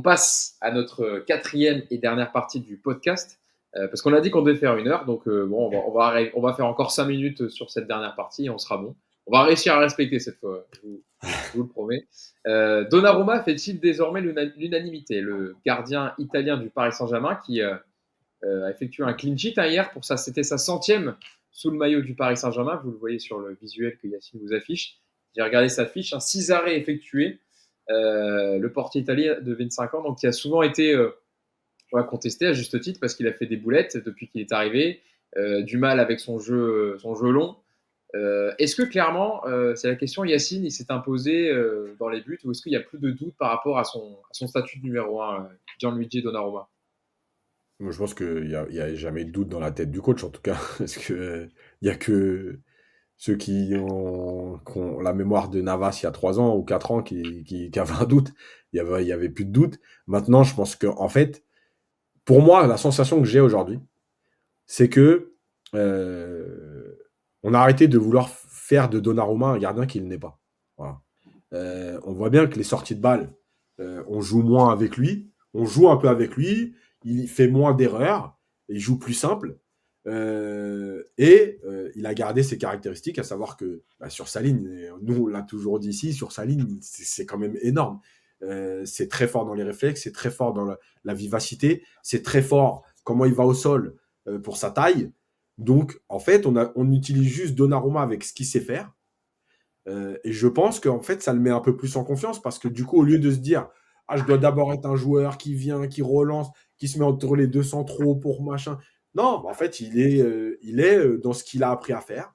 passe à notre quatrième et dernière partie du podcast. Parce qu'on a dit qu'on devait faire 1 heure. Donc, bon, on va faire encore 5 minutes sur cette dernière partie et on sera bon. On va réussir à respecter cette fois, je vous le promets. Donnarumma fait-il désormais l'unanimité? Le gardien italien du Paris Saint-Germain qui a effectué un clean sheet hier pour ça. C'était sa 100e sous le maillot du Paris Saint-Germain. Vous le voyez sur le visuel que Yacine vous affiche. J'ai regardé sa fiche, 6 arrêts effectués. Le portier italien de 25 ans, donc qui a souvent été contesté à juste titre parce qu'il a fait des boulettes depuis qu'il est arrivé, du mal avec son jeu long. Est-ce que clairement, c'est la question, Yacine, il s'est imposé dans les buts, ou est-ce qu'il n'y a plus de doute par rapport à son statut de numéro 1, Gianluigi Donnarumma? Moi, je pense qu'il y a jamais de doute dans la tête du coach, en tout cas. Parce que il y a que ceux qui ont la mémoire de Navas il y a 3 ans ou 4 ans qui avaient un doute. Il y avait plus de doute. Maintenant, je pense que, en fait, pour moi, la sensation que j'ai aujourd'hui, c'est que on a arrêté de vouloir faire de Donnarumma un gardien qu'il n'est pas. Voilà. On voit bien que les sorties de balles, on joue moins avec lui, on joue un peu avec lui, il fait moins d'erreurs, il joue plus simple. Il a gardé ses caractéristiques, à savoir que sur sa ligne, nous on l'a toujours dit ici, sur sa ligne, c'est quand même énorme. C'est très fort dans les réflexes, c'est très fort dans la vivacité, c'est très fort comment il va au sol pour sa taille. Donc en fait, on utilise juste Donnarumma avec ce qu'il sait faire. Et je pense qu'en fait, ça le met un peu plus en confiance parce que du coup, au lieu de se dire ah, je dois d'abord être un joueur qui vient, qui relance, qui se met entre les deux centraux pour machin. Non, en fait, il est dans ce qu'il a appris à faire.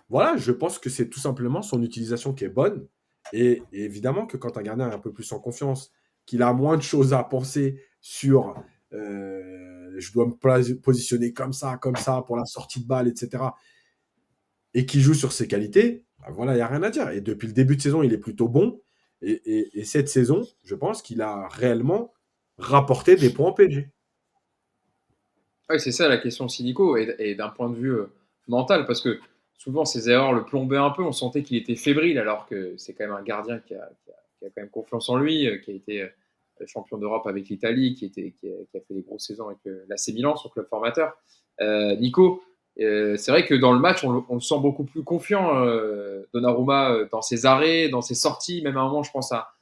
Voilà, je pense que c'est tout simplement son utilisation qui est bonne. Et évidemment que quand un gardien est un peu plus en confiance, qu'il a moins de choses à penser sur je dois me positionner comme ça pour la sortie de balle, etc. Et qui joue sur ses qualités, bah voilà, il n'y a rien à dire. Et depuis le début de saison, il est plutôt bon. Et cette saison, je pense qu'il a réellement rapporté des points au PSG. Ouais, c'est ça la question Sinico, et d'un point de vue mental, parce que souvent ces erreurs le plombaient un peu, on sentait qu'il était fébrile, alors que c'est quand même un gardien qui a quand même confiance en lui, qui a été champion d'Europe avec l'Italie, qui a fait des grosses saisons avec l'AC Milan, son club formateur. Nico, c'est vrai que dans le match, on le sent beaucoup plus confiant, Donnarumma, dans ses arrêts, dans ses sorties, même à un moment, je pense à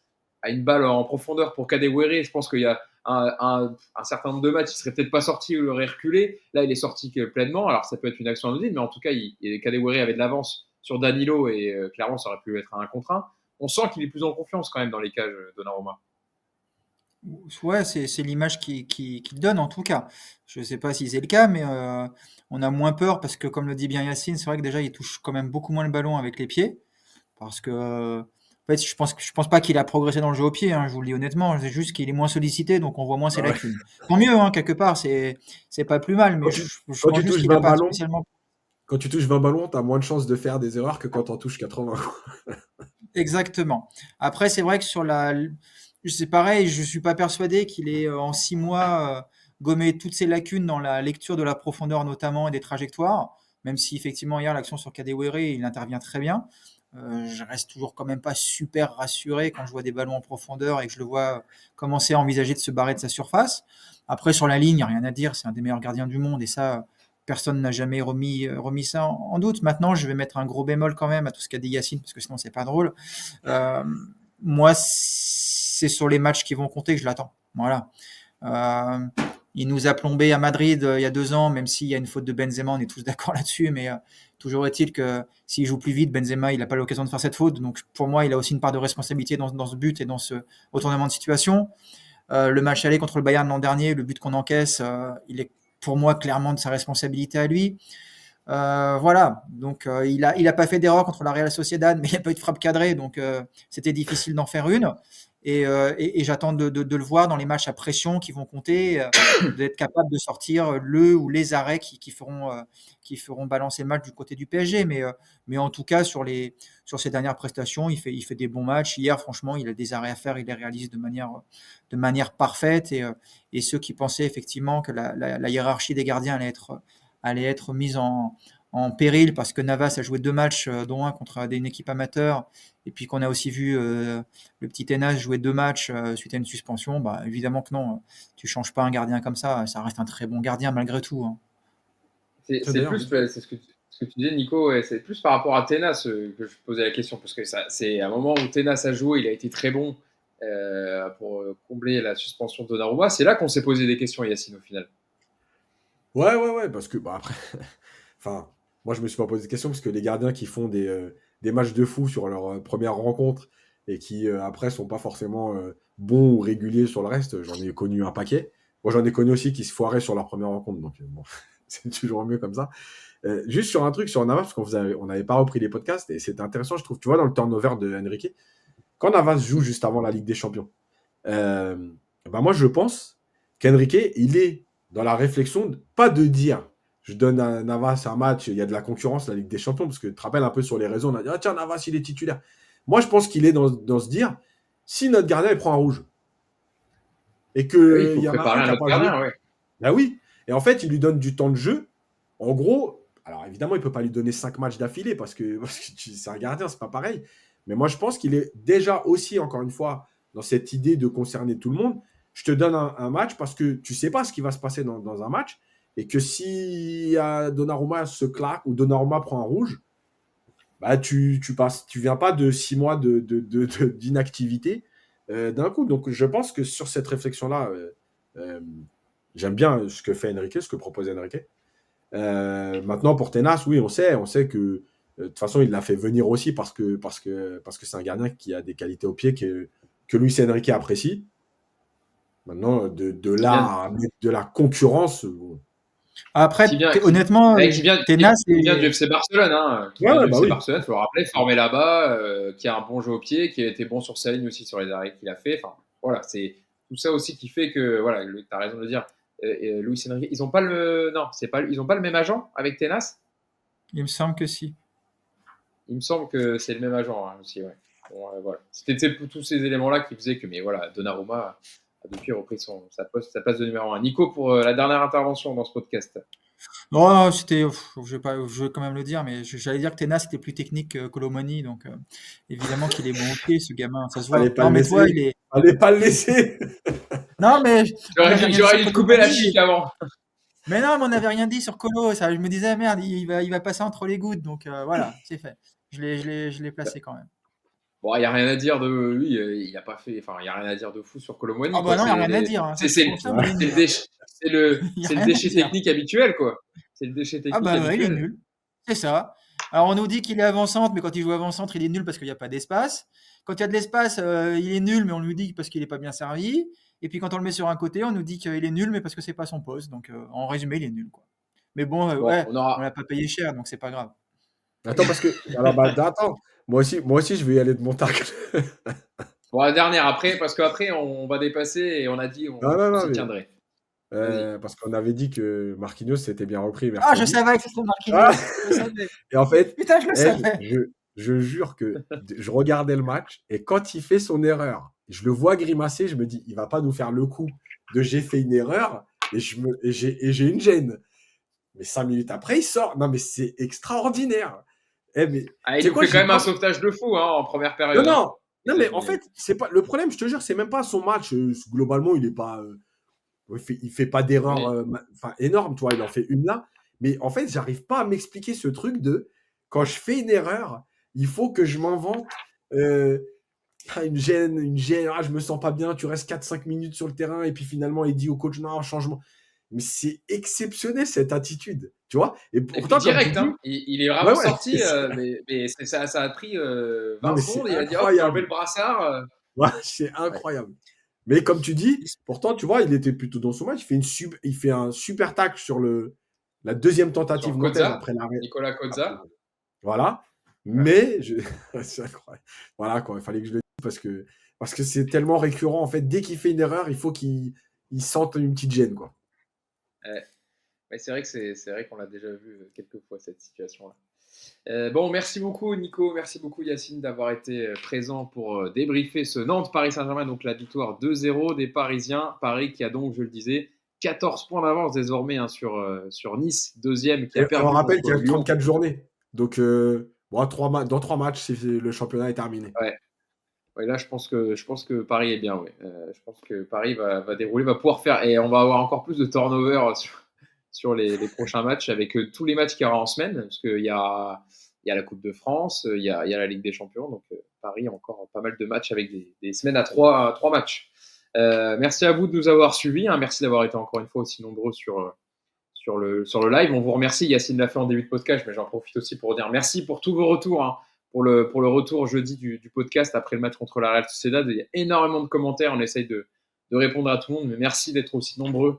une balle en profondeur pour Kadewere. Je pense qu'il y a un certain nombre de matchs, il serait peut-être pas sorti ou il aurait reculé. Là, il est sorti pleinement. Alors, ça peut être une action anodine, mais en tout cas, Kadewere avait de l'avance sur Danilo et clairement, ça aurait pu être un contre un. On sent qu'il est plus en confiance quand même dans les cages, Donnarumma. Ouais, c'est l'image qu'il donne en tout cas. Je ne sais pas si c'est le cas, mais on a moins peur parce que, comme le dit bien Yacine, c'est vrai que déjà il touche quand même beaucoup moins le ballon avec les pieds. Parce que, en fait, je pense pas qu'il a progressé dans le jeu au pied, hein, je vous le dis honnêtement. C'est juste qu'il est moins sollicité, donc on voit moins ses Ah ouais. lacunes. Tant mieux, hein, quelque part, c'est pas plus mal, mais Quand, tu, je quand pense tu juste touches qu'il a 20 pas ballons, spécialement. quand tu touches 20 ballons, tu as moins de chances de faire des erreurs que quand tu en touches 80. Exactement. Après, c'est vrai que c'est pareil, je suis pas persuadé qu'il ait en 6 mois gommé toutes ses lacunes dans la lecture de la profondeur notamment et des trajectoires. Même si effectivement hier l'action sur Kadewere, il intervient très bien. Je reste toujours quand même pas super rassuré quand je vois des ballons en profondeur et que je le vois commencer à envisager de se barrer de sa surface. Après sur la ligne, il n'y a rien à dire, c'est un des meilleurs gardiens du monde et ça, personne n'a jamais remis ça en doute. Maintenant, je vais mettre un gros bémol quand même à tout ce qu'a dit Yacine parce que sinon c'est pas drôle. Euh, Moi, c'est sur les matchs qui vont compter que je l'attends. Voilà. Euh, il nous a plombé à Madrid il y a 2 ans, même s'il y a une faute de Benzema, on est tous d'accord là-dessus, mais toujours est-il que s'il joue plus vite, Benzema, il n'a pas l'occasion de faire cette faute. Donc pour moi, il a aussi une part de responsabilité dans ce but et dans ce retournement de situation. Le match aller contre le Bayern l'an dernier, le but qu'on encaisse, il est pour moi clairement de sa responsabilité à lui. Voilà, donc il a pas fait d'erreur contre la Real Sociedad, mais il n'y a pas eu de frappe cadrée, donc c'était difficile d'en faire une. Et j'attends de le voir dans les matchs à pression qui vont compter, d'être capable de sortir le ou les arrêts qui feront balancer le match du côté du PSG. Mais en tout cas, sur ses dernières prestations, il fait des bons matchs. Hier, franchement, il a des arrêts à faire, il les réalise de manière parfaite. Et ceux qui pensaient effectivement que la hiérarchie des gardiens allait être mise en péril parce que Navas a joué 2 matchs, dont un contre une équipe amateur, et puis qu'on a aussi vu le petit Tenas jouer 2 matchs suite à une suspension, bah, évidemment que non, tu changes pas un gardien comme ça reste un très bon gardien malgré tout. Hein. C'est D'ailleurs, plus, c'est ce que tu disais, Nico, ouais, c'est plus par rapport à Tenas que je posais la question, parce que c'est un moment où Tenas a joué, il a été très bon pour combler la suspension de Donnarumma. C'est là qu'on s'est posé des questions, Yacine, au final. ouais, parce que, bah, après, enfin, moi, je me suis pas posé de question parce que les gardiens qui font des matchs de fou sur leur première rencontre et qui, après, sont pas forcément bons ou réguliers sur le reste, j'en ai connu un paquet. Moi, j'en ai connu aussi qui se foiraient sur leur première rencontre, donc bon, c'est toujours mieux comme ça. Juste sur un truc sur Navas, parce on n'avait pas repris les podcasts et c'était intéressant, je trouve. Tu vois, dans le turnover de Enrique, quand Navas joue juste avant la Ligue des Champions, euh, bah moi, je pense qu'Enrique, il est dans la réflexion, pas de dire je donne à Navas un match, il y a de la concurrence, la Ligue des Champions, parce que tu te rappelles un peu sur les réseaux, on a dit ah, tiens, Navas, il est titulaire. Moi, je pense qu'il est dans se dire si notre gardien il prend un rouge et Il qu'il faut y en a préparer un qui un n'a autre pas joué, gardien, ouais. bah oui. Et en fait, il lui donne du temps de jeu. En gros, alors évidemment, il ne peut pas lui donner 5 matchs d'affilée parce que c'est un gardien, c'est pas pareil. Mais moi, je pense qu'il est déjà aussi, encore une fois, dans cette idée de concerner tout le monde. Je te donne un match parce que tu ne sais pas ce qui va se passer dans un match. Et que si Donnarumma se claque ou Donnarumma prend un rouge, bah tu viens pas de 6 mois d'inactivité d'un coup. Donc je pense que sur cette réflexion-là, euh, j'aime bien ce que fait Enrique, ce que propose Enrique. Maintenant, pour Tenas, oui, on sait que de toute façon, il l'a fait venir aussi parce que c'est un gardien qui a des qualités au pied que Luis Enrique apprécie. Maintenant, de Qui vient, là à mettre de la concurrence. Après, qui vient, honnêtement, qui vient du FC Barcelone, hein, qui vient Ouais, du bah FC oui. Barcelone, il faut le rappeler, formé là-bas, qui a un bon jeu au pied, qui a été bon sur sa ligne aussi sur les arrêts qu'il a fait. Enfin, voilà, c'est tout ça aussi qui fait que, voilà, tu as raison de le dire. Luis Enrique, ils n'ont pas le, non, c'est pas, ils ont pas le même agent avec Tenas. il me semble que si. Il me semble que c'est le même agent hein, aussi, ouais. Bon, voilà. C'était tous ces éléments-là qui faisaient que, mais voilà, Donnarumma a depuis repris sa place de numéro 1. Nico, pour la dernière intervention dans ce podcast. Non, c'était, je vais quand même le dire, mais j'allais dire que Tenas était plus technique que Colomani, donc évidemment qu'il est bon au pied, ce gamin, ça se Fallait voit. pas Non, le mais toi, laisser. il est. Fallait pas le laisser. Non, mais on n'avait rien dit J'aurais sur dû te couper la Colomani. chic avant. Mais non, mais on n'avait rien dit sur Colo. Ça, je me disais, merde, il va passer entre les gouttes, donc voilà, c'est fait. Je l'ai placé quand même. Bon, il n'y a rien à dire de. Oui, il a pas fait. Enfin, il n'y a rien à dire de fou sur Ah Colomwani, bah quoi. non, il n'y a rien à dire. Hein. Ça, C'est pour ça, moi, il est nul. Hein. Il n'y a c'est le rien à déchet dire. technique habituel, quoi. C'est le déchet Ah technique bah ouais, il est habituel. nul. C'est ça. Alors on nous dit qu'il est avant-centre, mais quand il joue avant-centre, il est nul parce qu'il n'y a pas d'espace. Quand il y a de l'espace, il est nul, mais on lui dit parce qu'il n'est pas bien servi. Et puis quand on le met sur un côté, on nous dit qu'il est nul, mais parce que c'est pas son poste. Donc en résumé, il est nul, quoi. Mais bon, Bon, ouais, on on aura. l'a pas payé cher, donc c'est pas grave. Attends, parce que. Alors, bah, attends. Moi aussi, je vais y aller de mon tacle. Bon, la dernière après, parce qu'après, on va dépasser et on a dit Non, on non, s'y mais. tiendrait. Vas-y. Parce qu'on avait dit que Marquinhos s'était bien repris Ah, je mercredi. savais que c'était Ah Marquinhos. Je savais. et en fait, Putain, je le eh, savais. je jure que je regardais le match et quand il fait son erreur, je le vois grimacer, je me dis, il va pas nous faire le coup de j'ai fait une erreur et j'ai une gêne. Mais 5 minutes après, il sort. Non, mais c'est extraordinaire. Mais Ah, tu il sais nous quoi, fait quand j'ai même un pas. sauvetage de fou hein, en première Non, période. Hein. non, non, mais en fait, c'est pas le problème. Je te jure, c'est même pas son match. Globalement, il est pas. Il fait pas d'erreur Oui. énorme, tu vois, il en fait une là. Mais en fait, j'arrive pas à m'expliquer ce truc de quand je fais une erreur, il faut que je m'invente une gêne, je me sens pas bien, tu restes 4-5 minutes sur le terrain et puis finalement il dit au coach non, changement. Mais c'est exceptionnel cette attitude, tu vois. Et Et puis pourtant, comme tu direct, dis, hein. Il est ouais, vraiment ouais, sorti, mais ça a pris non, 20 mais c'est secondes et il a dit hop, j'ai enlevé incroyable. le brassard. Ouais, c'est Ouais. incroyable. Mais comme tu dis, pourtant, tu vois, il était plutôt dans son match. Il fait un super tacle sur la deuxième tentative Sur nantaise Kozza, après l'arrêt. Nicolas Après Kozza. l'arrêt. Voilà. Ouais. Mais c'est incroyable. Voilà, quoi. Il fallait que je le dise parce que c'est tellement récurrent. En fait, dès qu'il fait une erreur, il faut qu'il sente une petite gêne, quoi. Ouais, c'est vrai qu'on l'a déjà vu quelques fois cette situation-là. Bon, merci beaucoup Nico, merci beaucoup Yacine d'avoir été présent pour débriefer ce Nantes-Paris Saint-Germain, donc la victoire 2-0 des Parisiens. Paris qui a donc, je le disais, 14 points d'avance désormais sur Nice, deuxième, qui a Et perdu on rappelle qu'il y a contre Lyon. 34 journées. Donc, dans 3 matchs, le championnat est terminé. Ouais. Ouais, là, je pense que Paris est bien. Ouais. Je pense que Paris va dérouler, va pouvoir faire. Et on va avoir encore plus de turnover sur les prochains matchs avec tous les matchs qu'il y aura en semaine. Parce qu'il y a la Coupe de France, il y a la Ligue des Champions. Donc, Paris a encore pas mal de matchs avec des semaines à trois matchs. Merci à vous de nous avoir suivis. Hein. Merci d'avoir été encore une fois aussi nombreux sur le live. On vous remercie. Yacine l'a fait en début de podcast, mais j'en profite aussi pour dire merci pour tous vos retours. Hein. Pour le retour jeudi du podcast après le match contre la Real Sociedad. Il y a énormément de commentaires. On essaye de répondre à tout le monde. Mais merci d'être aussi nombreux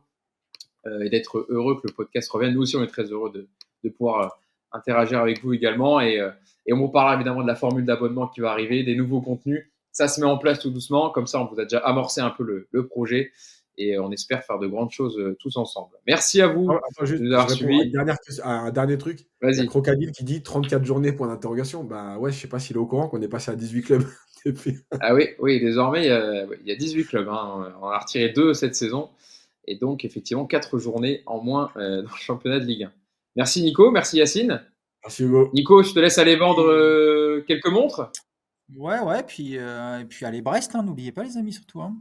et d'être heureux que le podcast revienne. Nous aussi, on est très heureux de pouvoir interagir avec vous également. Et on vous parlera évidemment de la formule d'abonnement qui va arriver, des nouveaux contenus. Ça se met en place tout doucement. Comme ça, on vous a déjà amorcé un peu le projet. Et on espère faire de grandes choses tous ensemble. Merci à vous Juste, de nous avoir suivis. Un dernier truc. Il y a Vas-y. Crocodile qui dit 34 journées, point d'interrogation. Bah ouais, je sais pas s'il est au courant qu'on est passé à 18 clubs. Ah oui, désormais, il y a 18 clubs. Hein. On a retiré 2 cette saison. Et donc, effectivement, 4 journées en moins dans le championnat de Ligue 1. Merci Nico, merci Yacine. Merci Hugo. Nico, je te laisse aller vendre quelques montres. Ouais, puis allez Brest, hein, n'oubliez pas les amis surtout. Hein.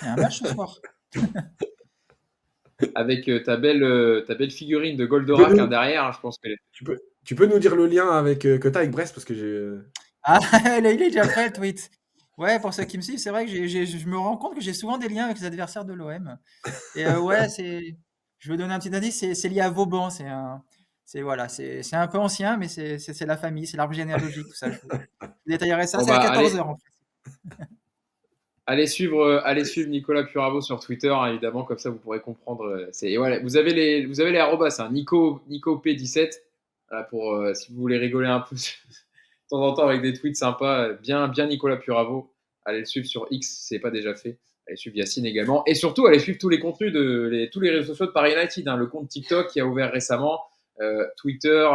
Il y a un match ce soir. Avec ta belle figurine de Goldorak derrière, je pense que... Tu peux nous dire le lien que tu as avec Brest parce que j'ai... Ah, il est déjà prêt le tweet. Ouais, pour ceux qui me suivent, c'est vrai que je me rends compte que j'ai souvent des liens avec les adversaires de l'OM. Et ouais, je vais donner un petit indice, c'est lié à Vauban. C'est un peu ancien, mais c'est la famille, c'est l'arbre généalogique, tout ça. Je vous détaillerai ça, c'est à 14h en fait. Allez suivre Nicolas Puravo sur Twitter, hein, évidemment, comme ça vous pourrez comprendre. Voilà, vous avez les arrobas, hein, Nico P17, voilà, pour si vous voulez rigoler un peu de temps en temps avec des tweets sympas, bien Nicolas Puravo. Allez le suivre sur X si ce n'est pas déjà fait. Allez suivre Yacine également. Et surtout, allez suivre tous les contenus tous les réseaux sociaux de Paris United, hein, le compte TikTok qui a ouvert récemment, Twitter,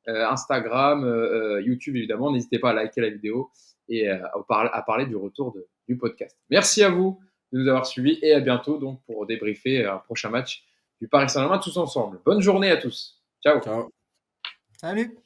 Instagram, YouTube évidemment. N'hésitez pas à liker la vidéo et à parler du retour du podcast. Merci à vous de nous avoir suivis et à bientôt donc pour débriefer un prochain match du Paris Saint-Germain tous ensemble. Bonne journée à tous. Ciao. Salut.